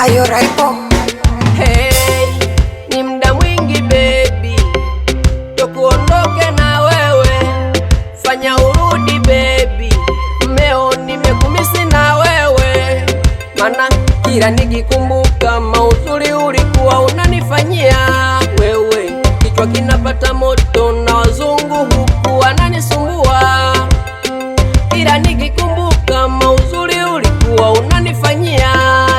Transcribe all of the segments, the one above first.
Ayo Raipo. Hey, ni muda mwingi baby, tokuondoke na wewe, fanya urudi baby, mmeo nimekumisi na wewe, mana kila nikikumbuka mauzuri ulikuwa unanifanyia wewe, kichwa kinapata moto na wazungu huku wananisumbua. Kila nikikumbuka mauzuri ulikuwa unanifanyia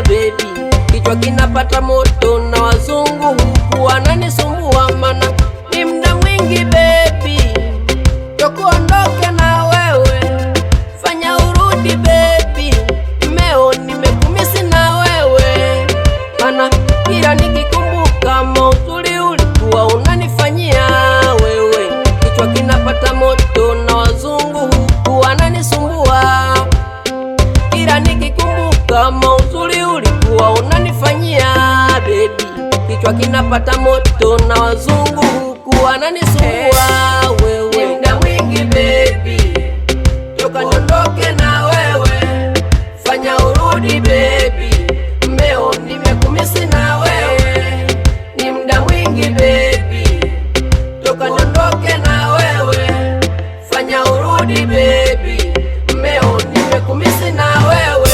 baby, kichwa kinapata moto na wazungu huku wananisumbua, mana ni muda mwingi baby, tokuondoke na wewe, fanya urudi baby, mmeo nimekumisi na wewe, mana kila nikikumbuka mauzuri ulikuwa unanifanyia wewe, kichwa kinapata moto na wazungu huku wananisumbua. Kila nikikumbuka mauzuri ulikuwa unanifanyia baby, kichwa kinapata moto na wazungu huku wananisumbua wewe. Ni muda mwingi baby, toka niondoke na wewe, fanya urudi baby, mmeo nimekumisi na wewe. Ni muda mwingi baby, toka niondoke na wewe, fanya urudi baby, mmeo nimekumisi na wewe.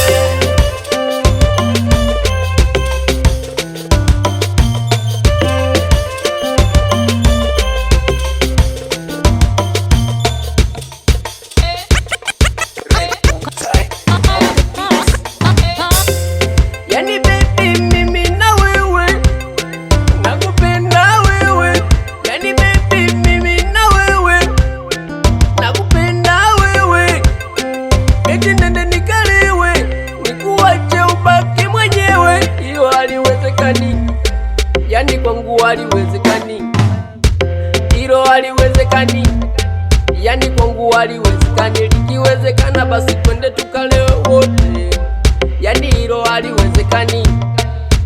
Yani baby mimi na wewe, nakupenda wewe. Yani baby mimi na wewe, nakupenda wewe. Eti nende nikalewe, nikuache ubaki mwenyewe, hiyo haliwezekani. Yani kwangu haliwezekani, hilo haliwezekani. Yani kwangu haliwezekani, likiwezekana basi twende tukalewe wote. Yani hilo haliwezekani.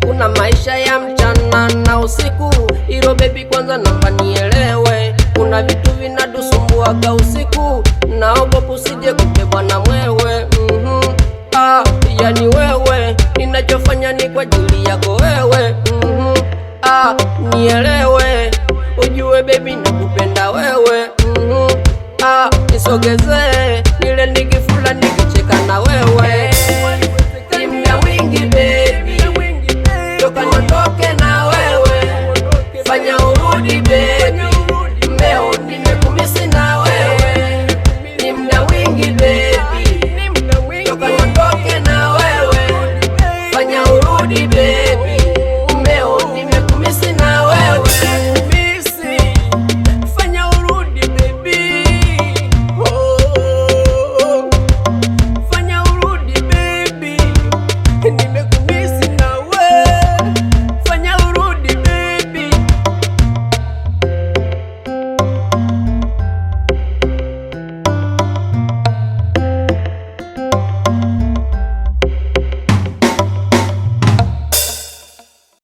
Kuna maisha ya mchana na usiku, hilo baby kwanza namba nielewe. Kuna vitu vinadusumbuaga usiku, naogopa usije kubebwa na mwewe. Yani wewe, ninachofanya ni kwa ajili yako wewe. Nielewe, ujue baby nakupenda wewe. Nisogezee